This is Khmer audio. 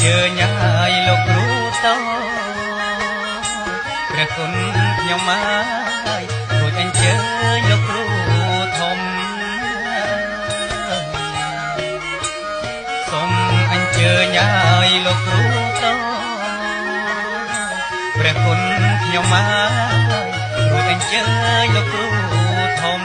ជើញឲ្យលោកគ្រូតព្រះគុណខ្ញុំហើយរួចអញ្ជើញលោកគ្រូធំសូមអញ្ជើញឲ្យលោកគ្រូតព្រះគុណខ្ញុំហើយរួចអញ្ជើញលោកគ្រូធំ